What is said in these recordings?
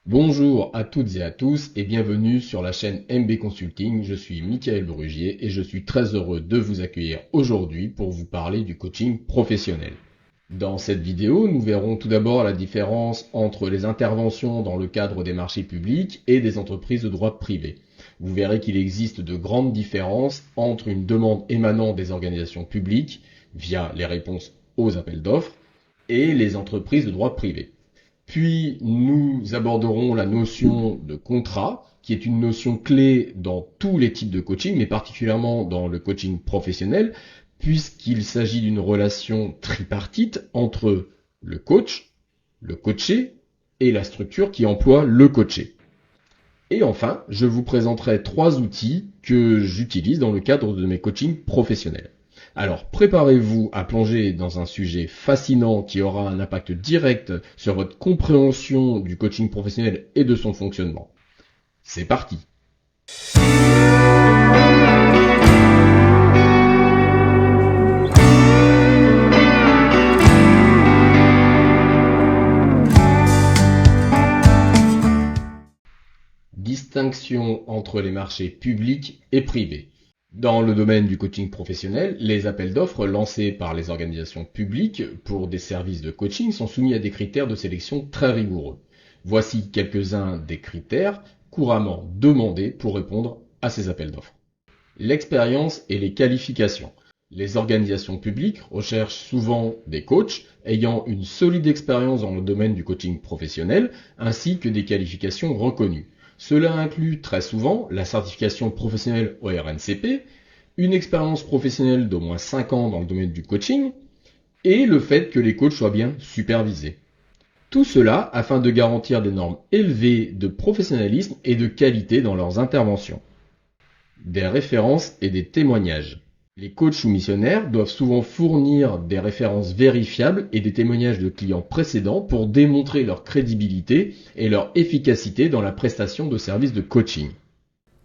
Bonjour à toutes et à tous et bienvenue sur la chaîne MB Consulting. Je suis Michael Brugier et je suis très heureux de vous accueillir aujourd'hui pour vous parler du coaching professionnel. Dans cette vidéo, nous verrons tout d'abord la différence entre les interventions dans le cadre des marchés publics et des entreprises de droit privé. Vous verrez qu'il existe de grandes différences entre une demande émanant des organisations publiques via les réponses aux appels d'offres et les entreprises de droit privé. Puis nous aborderons la notion de contrat, qui est une notion clé dans tous les types de coaching, mais particulièrement dans le coaching professionnel, puisqu'il s'agit d'une relation tripartite entre le coach, le coaché et la structure qui emploie le coaché. Et enfin, je vous présenterai 3 outils que j'utilise dans le cadre de mes coachings professionnels. Alors, préparez-vous à plonger dans un sujet fascinant qui aura un impact direct sur votre compréhension du coaching professionnel et de son fonctionnement. C'est parti! Distinction entre les marchés publics et privés. Dans le domaine du coaching professionnel, les appels d'offres lancés par les organisations publiques pour des services de coaching sont soumis à des critères de sélection très rigoureux. Voici quelques-uns des critères couramment demandés pour répondre à ces appels d'offres. L'expérience et les qualifications. Les organisations publiques recherchent souvent des coachs ayant une solide expérience dans le domaine du coaching professionnel ainsi que des qualifications reconnues. Cela inclut très souvent la certification professionnelle au RNCP, une expérience professionnelle d'au moins 5 ans dans le domaine du coaching, et le fait que les coachs soient bien supervisés. Tout cela afin de garantir des normes élevées de professionnalisme et de qualité dans leurs interventions. Des références et des témoignages. Les coachs ou missionnaires doivent souvent fournir des références vérifiables et des témoignages de clients précédents pour démontrer leur crédibilité et leur efficacité dans la prestation de services de coaching.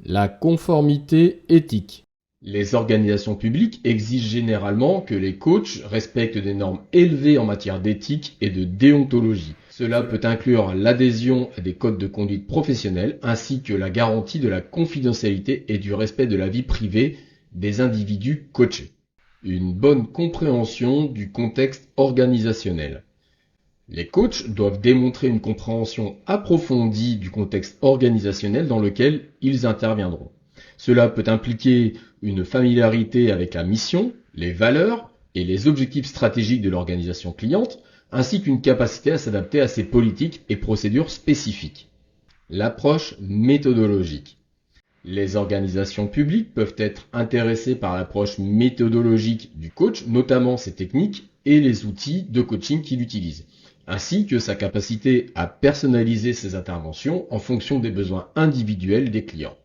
La conformité éthique. Les organisations publiques exigent généralement que les coachs respectent des normes élevées en matière d'éthique et de déontologie. Cela peut inclure l'adhésion à des codes de conduite professionnelle ainsi que la garantie de la confidentialité et du respect de la vie privée des individus coachés. Une bonne compréhension du contexte organisationnel. Les coachs doivent démontrer une compréhension approfondie du contexte organisationnel dans lequel ils interviendront. Cela peut impliquer une familiarité avec la mission, les valeurs et les objectifs stratégiques de l'organisation cliente, ainsi qu'une capacité à s'adapter à ses politiques et procédures spécifiques. L'approche méthodologique. Les organisations publiques peuvent être intéressées par l'approche méthodologique du coach, notamment ses techniques et les outils de coaching qu'il utilise, ainsi que sa capacité à personnaliser ses interventions en fonction des besoins individuels des clients.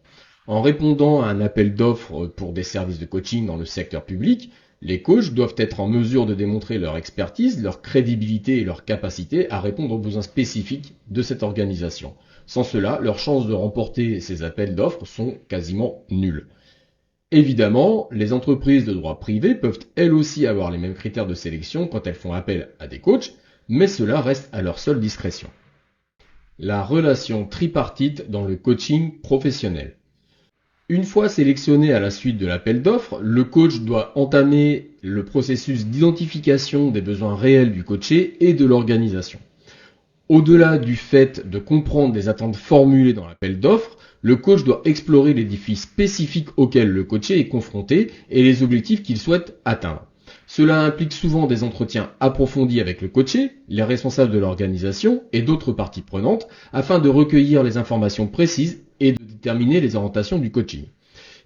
En répondant à un appel d'offres pour des services de coaching dans le secteur public, les coachs doivent être en mesure de démontrer leur expertise, leur crédibilité et leur capacité à répondre aux besoins spécifiques de cette organisation. Sans cela, leurs chances de remporter ces appels d'offres sont quasiment nulles. Évidemment, les entreprises de droit privé peuvent elles aussi avoir les mêmes critères de sélection quand elles font appel à des coachs, mais cela reste à leur seule discrétion. La relation tripartite dans le coaching professionnel. Une fois sélectionné à la suite de l'appel d'offres, le coach doit entamer le processus d'identification des besoins réels du coaché et de l'organisation. Au-delà du fait de comprendre les attentes formulées dans l'appel d'offres, le coach doit explorer les défis spécifiques auxquels le coaché est confronté et les objectifs qu'il souhaite atteindre. Cela implique souvent des entretiens approfondis avec le coaché, les responsables de l'organisation et d'autres parties prenantes afin de recueillir les informations précises et de déterminer les orientations du coaching.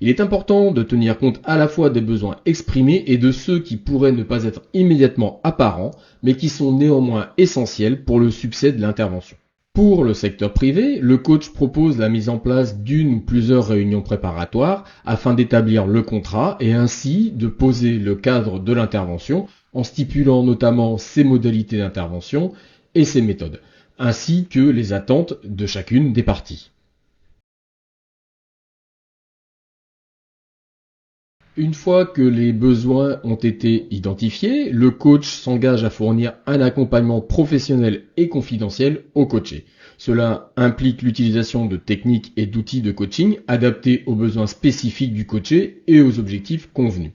Il est important de tenir compte à la fois des besoins exprimés et de ceux qui pourraient ne pas être immédiatement apparents, mais qui sont néanmoins essentiels pour le succès de l'intervention. Pour le secteur privé, le coach propose la mise en place d'une ou plusieurs réunions préparatoires afin d'établir le contrat et ainsi de poser le cadre de l'intervention en stipulant notamment ses modalités d'intervention et ses méthodes, ainsi que les attentes de chacune des parties. Une fois que les besoins ont été identifiés, le coach s'engage à fournir un accompagnement professionnel et confidentiel au coaché. Cela implique l'utilisation de techniques et d'outils de coaching adaptés aux besoins spécifiques du coaché et aux objectifs convenus.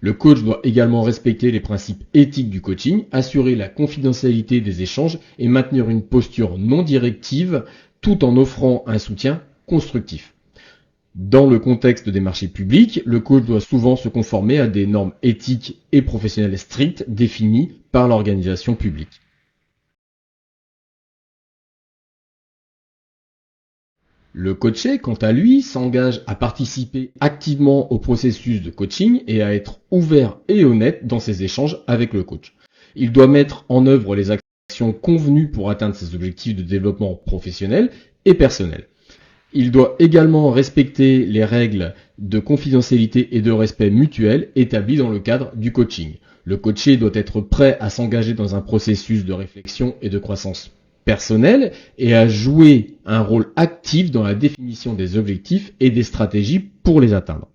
Le coach doit également respecter les principes éthiques du coaching, assurer la confidentialité des échanges et maintenir une posture non directive tout en offrant un soutien constructif. Dans le contexte des marchés publics, le coach doit souvent se conformer à des normes éthiques et professionnelles strictes définies par l'organisation publique. Le coaché, quant à lui, s'engage à participer activement au processus de coaching et à être ouvert et honnête dans ses échanges avec le coach. Il doit mettre en œuvre les actions convenues pour atteindre ses objectifs de développement professionnel et personnel. Il doit également respecter les règles de confidentialité et de respect mutuel établies dans le cadre du coaching. Le coaché doit être prêt à s'engager dans un processus de réflexion et de croissance personnelle et à jouer un rôle actif dans la définition des objectifs et des stratégies pour les atteindre.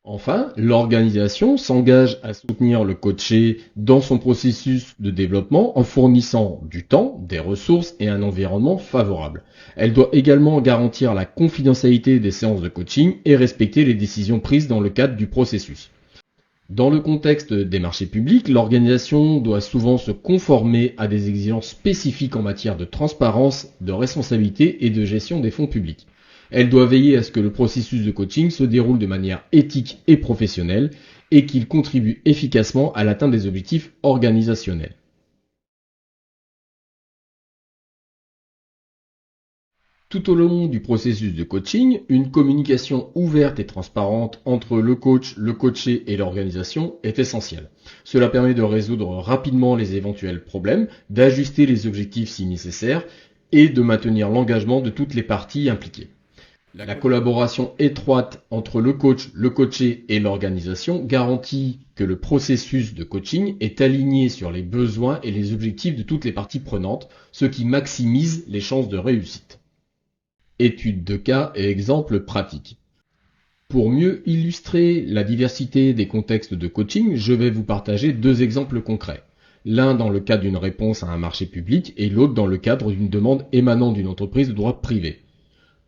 Enfin, l'organisation s'engage à soutenir le coaché dans son processus de développement en fournissant du temps, des ressources et un environnement favorable. Elle doit également garantir la confidentialité des séances de coaching et respecter les décisions prises dans le cadre du processus. Dans le contexte des marchés publics, l'organisation doit souvent se conformer à des exigences spécifiques en matière de transparence, de responsabilité et de gestion des fonds publics. Elle doit veiller à ce que le processus de coaching se déroule de manière éthique et professionnelle et qu'il contribue efficacement à l'atteinte des objectifs organisationnels. Tout au long du processus de coaching, une communication ouverte et transparente entre le coach, le coaché et l'organisation est essentielle. Cela permet de résoudre rapidement les éventuels problèmes, d'ajuster les objectifs si nécessaire et de maintenir l'engagement de toutes les parties impliquées. La collaboration étroite entre le coach, le coaché et l'organisation garantit que le processus de coaching est aligné sur les besoins et les objectifs de toutes les parties prenantes, ce qui maximise les chances de réussite. Études de cas et exemples pratiques. Pour mieux illustrer la diversité des contextes de coaching, je vais vous partager deux exemples concrets. L'un dans le cadre d'une réponse à un marché public et l'autre dans le cadre d'une demande émanant d'une entreprise de droit privé.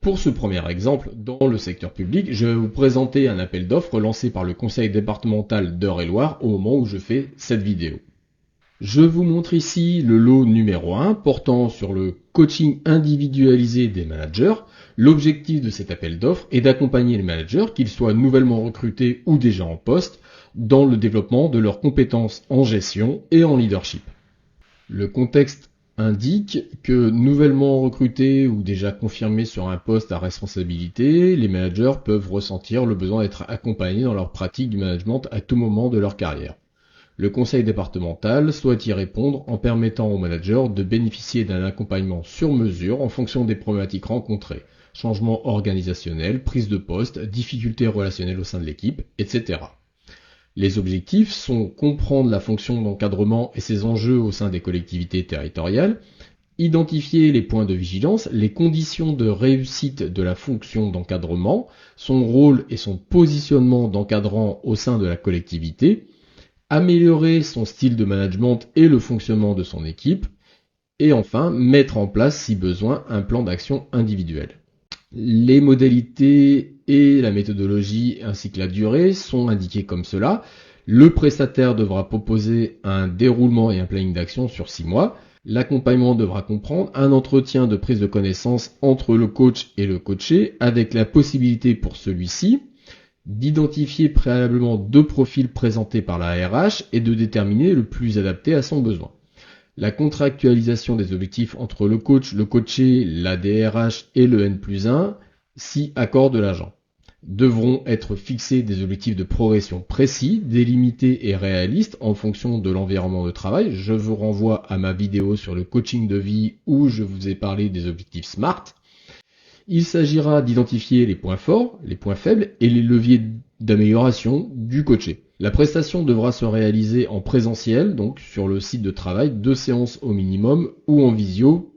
Pour ce premier exemple, dans le secteur public, je vais vous présenter un appel d'offres lancé par le conseil départemental d'Eure-et-Loir au moment où je fais cette vidéo. Je vous montre ici le lot numéro 1 portant sur le coaching individualisé des managers. L'objectif de cet appel d'offres est d'accompagner les managers, qu'ils soient nouvellement recrutés ou déjà en poste, dans le développement de leurs compétences en gestion et en leadership. Le contexte indique que nouvellement recrutés ou déjà confirmés sur un poste à responsabilité, les managers peuvent ressentir le besoin d'être accompagnés dans leur pratique du management à tout moment de leur carrière. Le conseil départemental souhaite y répondre en permettant aux managers de bénéficier d'un accompagnement sur mesure en fonction des problématiques rencontrées, changements organisationnels, prise de poste, difficultés relationnelles au sein de l'équipe, etc. Les objectifs sont comprendre la fonction d'encadrement et ses enjeux au sein des collectivités territoriales, identifier les points de vigilance, les conditions de réussite de la fonction d'encadrement, son rôle et son positionnement d'encadrant au sein de la collectivité, améliorer son style de management et le fonctionnement de son équipe, et enfin mettre en place si besoin un plan d'action individuel. Les modalités et la méthodologie ainsi que la durée sont indiquées comme cela. Le prestataire devra proposer un déroulement et un planning d'action sur 6 mois. L'accompagnement devra comprendre un entretien de prise de connaissance entre le coach et le coaché avec la possibilité pour celui-ci d'identifier préalablement 2 profils présentés par la RH et de déterminer le plus adapté à son besoin. La contractualisation des objectifs entre le coach, le coaché, la DRH et le N+1, si accord de l'agent. Devront être fixés des objectifs de progression précis, délimités et réalistes en fonction de l'environnement de travail. Je vous renvoie à ma vidéo sur le coaching de vie où je vous ai parlé des objectifs SMART. Il s'agira d'identifier les points forts, les points faibles et les leviers d'amélioration du coaché. La prestation devra se réaliser en présentiel, donc sur le site de travail, 2 séances au minimum, ou en visio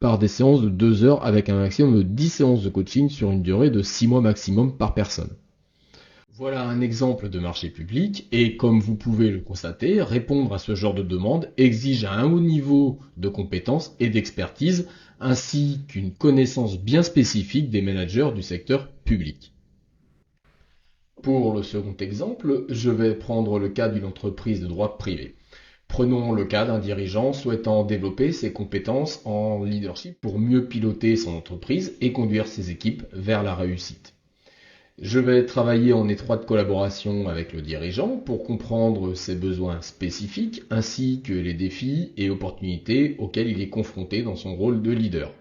par des séances de 2 heures avec un maximum de 10 séances de coaching sur une durée de 6 mois maximum par personne. Voilà un exemple de marché public et comme vous pouvez le constater, répondre à ce genre de demande exige un haut niveau de compétences et d'expertise ainsi qu'une connaissance bien spécifique des managers du secteur public. Pour le second exemple, je vais prendre le cas d'une entreprise de droit privé. Prenons le cas d'un dirigeant souhaitant développer ses compétences en leadership pour mieux piloter son entreprise et conduire ses équipes vers la réussite. Je vais travailler en étroite collaboration avec le dirigeant pour comprendre ses besoins spécifiques ainsi que les défis et opportunités auxquels il est confronté dans son rôle de leader.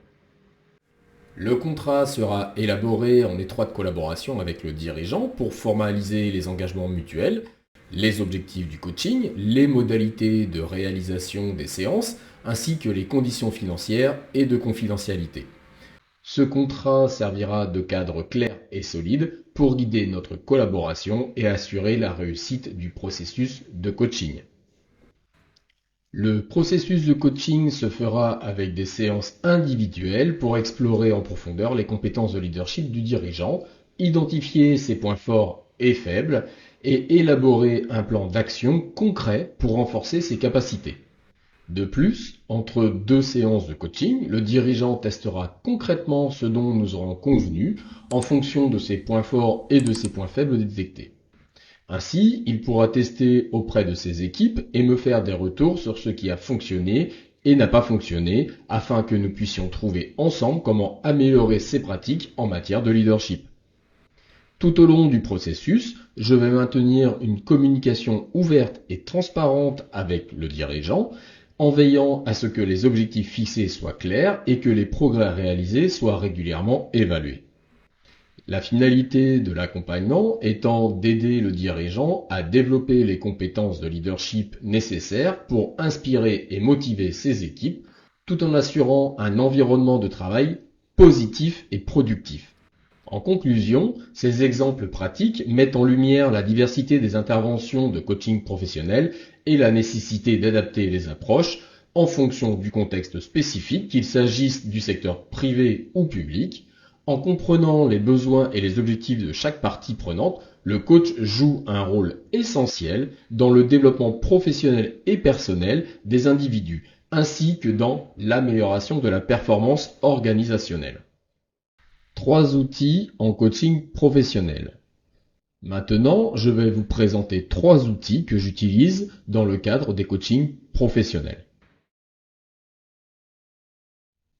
Le contrat sera élaboré en étroite collaboration avec le dirigeant pour formaliser les engagements mutuels, les objectifs du coaching, les modalités de réalisation des séances, ainsi que les conditions financières et de confidentialité. Ce contrat servira de cadre clair et solide pour guider notre collaboration et assurer la réussite du processus de coaching. Le processus de coaching se fera avec des séances individuelles pour explorer en profondeur les compétences de leadership du dirigeant, identifier ses points forts et faibles et élaborer un plan d'action concret pour renforcer ses capacités. De plus, entre deux séances de coaching, le dirigeant testera concrètement ce dont nous aurons convenu en fonction de ses points forts et de ses points faibles détectés. Ainsi, il pourra tester auprès de ses équipes et me faire des retours sur ce qui a fonctionné et n'a pas fonctionné afin que nous puissions trouver ensemble comment améliorer ces pratiques en matière de leadership. Tout au long du processus, je vais maintenir une communication ouverte et transparente avec le dirigeant en veillant à ce que les objectifs fixés soient clairs et que les progrès réalisés soient régulièrement évalués. La finalité de l'accompagnement étant d'aider le dirigeant à développer les compétences de leadership nécessaires pour inspirer et motiver ses équipes, tout en assurant un environnement de travail positif et productif. En conclusion, ces exemples pratiques mettent en lumière la diversité des interventions de coaching professionnel et la nécessité d'adapter les approches en fonction du contexte spécifique, qu'il s'agisse du secteur privé ou public. En comprenant les besoins et les objectifs de chaque partie prenante, le coach joue un rôle essentiel dans le développement professionnel et personnel des individus, ainsi que dans l'amélioration de la performance organisationnelle. 3 outils en coaching professionnel. Maintenant, je vais vous présenter 3 outils que j'utilise dans le cadre des coachings professionnels.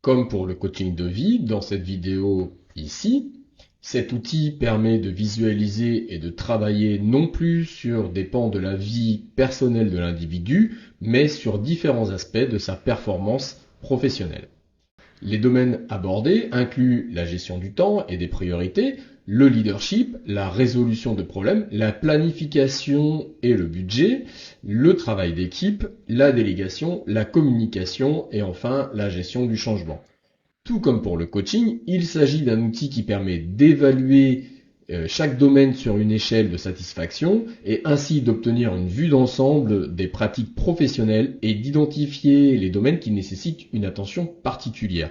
Comme pour le coaching de vie, dans cette vidéo ici, cet outil permet de visualiser et de travailler non plus sur des pans de la vie personnelle de l'individu, mais sur différents aspects de sa performance professionnelle. Les domaines abordés incluent la gestion du temps et des priorités, le leadership, la résolution de problèmes, la planification et le budget, le travail d'équipe, la délégation, la communication et enfin la gestion du changement. Tout comme pour le coaching, il s'agit d'un outil qui permet d'évaluer chaque domaine sur une échelle de satisfaction et ainsi d'obtenir une vue d'ensemble des pratiques professionnelles et d'identifier les domaines qui nécessitent une attention particulière.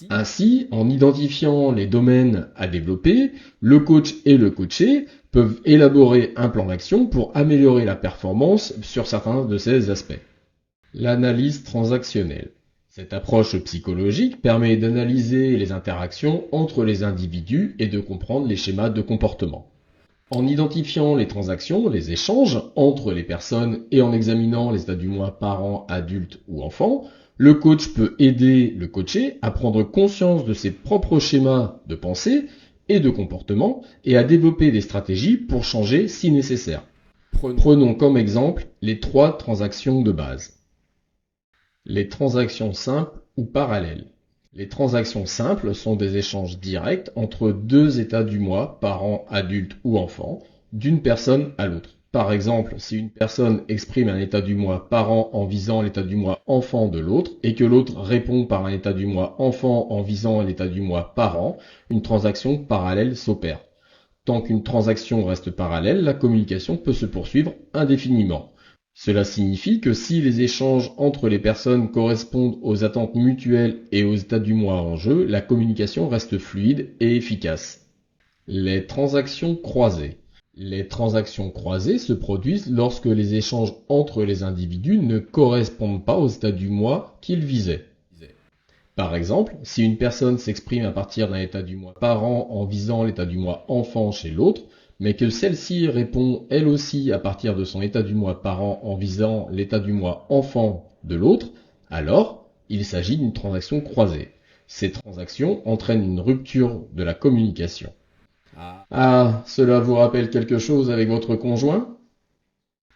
Ainsi, en identifiant les domaines à développer, le coach et le coaché peuvent élaborer un plan d'action pour améliorer la performance sur certains de ces aspects. L'analyse transactionnelle. Cette approche psychologique permet d'analyser les interactions entre les individus et de comprendre les schémas de comportement. En identifiant les transactions, les échanges entre les personnes et en examinant les états du moi parents, adultes ou enfants, le coach peut aider le coaché à prendre conscience de ses propres schémas de pensée et de comportement et à développer des stratégies pour changer si nécessaire. Prenons comme exemple les 3 transactions de base. Les transactions simples ou parallèles. Les transactions simples sont des échanges directs entre 2 états du moi, parents, adultes ou enfants, d'une personne à l'autre. Par exemple, si une personne exprime un état du moi parent en visant l'état du moi enfant de l'autre et que l'autre répond par un état du moi enfant en visant l'état du moi parent, une transaction parallèle s'opère. Tant qu'une transaction reste parallèle, la communication peut se poursuivre indéfiniment. Cela signifie que si les échanges entre les personnes correspondent aux attentes mutuelles et aux états du moi en jeu, la communication reste fluide et efficace. Les transactions croisées. Les transactions croisées se produisent lorsque les échanges entre les individus ne correspondent pas au état du moi qu'ils visaient. Par exemple, si une personne s'exprime à partir d'un état du moi parent en visant l'état du moi enfant chez l'autre, mais que celle-ci répond elle aussi à partir de son état du moi parent en visant l'état du moi enfant de l'autre, alors il s'agit d'une transaction croisée. Ces transactions entraînent une rupture de la communication. Ah, cela vous rappelle quelque chose avec votre conjoint?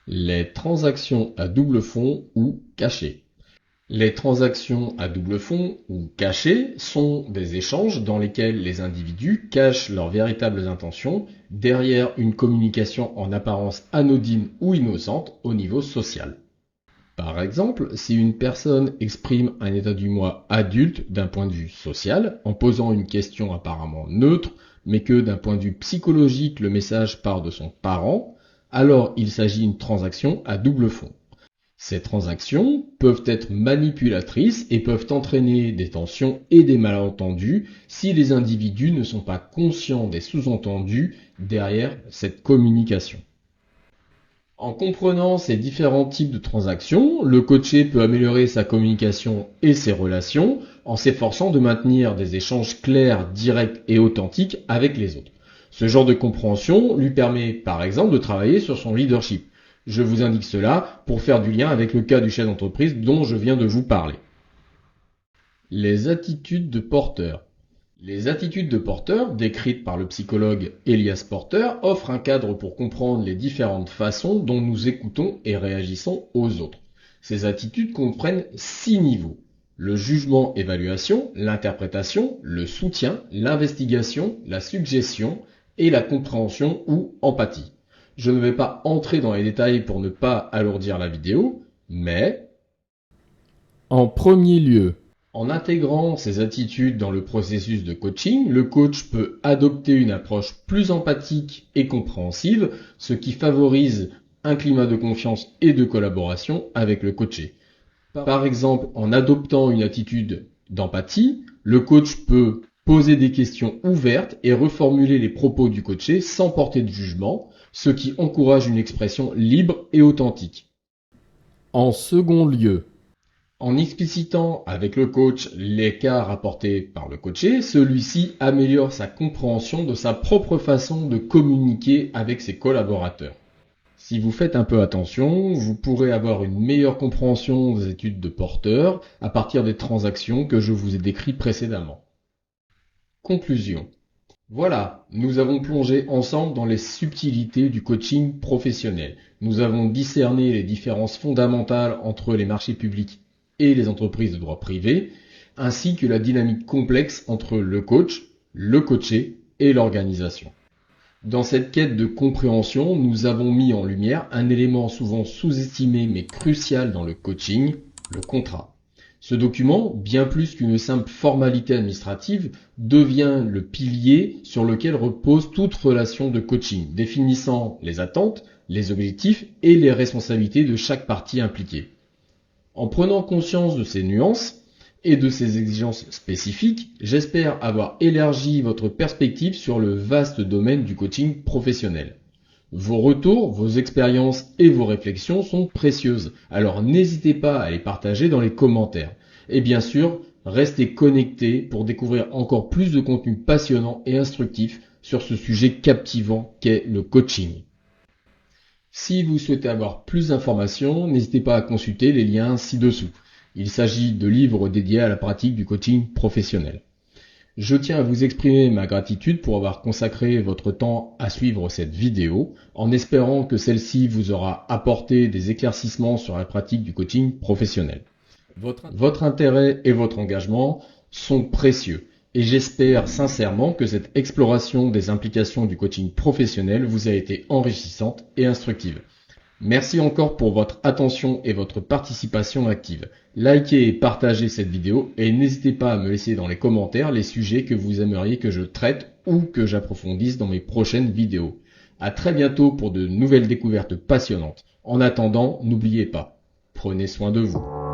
Les transactions à double fond ou cachées. Les transactions à double fond ou cachées sont des échanges dans lesquels les individus cachent leurs véritables intentions derrière une communication en apparence anodine ou innocente au niveau social. Par exemple, si une personne exprime un état du moi adulte d'un point de vue social, en posant une question apparemment neutre, mais que d'un point de vue psychologique le message part de son parent, alors il s'agit d'une transaction à double fond. Ces transactions peuvent être manipulatrices et peuvent entraîner des tensions et des malentendus si les individus ne sont pas conscients des sous-entendus derrière cette communication. En comprenant ces différents types de transactions, le coaché peut améliorer sa communication et ses relations en s'efforçant de maintenir des échanges clairs, directs et authentiques avec les autres. Ce genre de compréhension lui permet par exemple de travailler sur son leadership. Je vous indique cela pour faire du lien avec le cas du chef d'entreprise dont je viens de vous parler. Les attitudes de porteur. Les attitudes de porteur, décrites par le psychologue Elias Porter, offrent un cadre pour comprendre les différentes façons dont nous écoutons et réagissons aux autres. Ces attitudes comprennent 6 niveaux. Le jugement-évaluation, l'interprétation, le soutien, l'investigation, la suggestion et la compréhension ou empathie. Je ne vais pas entrer dans les détails pour ne pas alourdir la vidéo, mais en premier lieu, en intégrant ces attitudes dans le processus de coaching, le coach peut adopter une approche plus empathique et compréhensive, ce qui favorise un climat de confiance et de collaboration avec le coaché. Par exemple, en adoptant une attitude d'empathie, le coach peut poser des questions ouvertes et reformuler les propos du coaché sans porter de jugement, ce qui encourage une expression libre et authentique. En second lieu, en explicitant avec le coach les cas rapportés par le coaché, celui-ci améliore sa compréhension de sa propre façon de communiquer avec ses collaborateurs. Si vous faites un peu attention, vous pourrez avoir une meilleure compréhension des études de porteur à partir des transactions que je vous ai décrites précédemment. Conclusion. Voilà, nous avons plongé ensemble dans les subtilités du coaching professionnel. Nous avons discerné les différences fondamentales entre les marchés publics et les entreprises de droit privé, ainsi que la dynamique complexe entre le coach, le coaché et l'organisation. Dans cette quête de compréhension, nous avons mis en lumière un élément souvent sous-estimé mais crucial dans le coaching, le contrat. Ce document, bien plus qu'une simple formalité administrative, devient le pilier sur lequel repose toute relation de coaching, définissant les attentes, les objectifs et les responsabilités de chaque partie impliquée. En prenant conscience de ces nuances et de ces exigences spécifiques, j'espère avoir élargi votre perspective sur le vaste domaine du coaching professionnel. Vos retours, vos expériences et vos réflexions sont précieuses, alors n'hésitez pas à les partager dans les commentaires. Et bien sûr, restez connectés pour découvrir encore plus de contenu passionnant et instructif sur ce sujet captivant qu'est le coaching. Si vous souhaitez avoir plus d'informations, n'hésitez pas à consulter les liens ci-dessous. Il s'agit de livres dédiés à la pratique du coaching professionnel. Je tiens à vous exprimer ma gratitude pour avoir consacré votre temps à suivre cette vidéo, en espérant que celle-ci vous aura apporté des éclaircissements sur la pratique du coaching professionnel. Votre intérêt et votre engagement sont précieux, et j'espère sincèrement que cette exploration des implications du coaching professionnel vous a été enrichissante et instructive. Merci encore pour votre attention et votre participation active. Likez et partagez cette vidéo et n'hésitez pas à me laisser dans les commentaires les sujets que vous aimeriez que je traite ou que j'approfondisse dans mes prochaines vidéos. À très bientôt pour de nouvelles découvertes passionnantes. En attendant, n'oubliez pas, prenez soin de vous.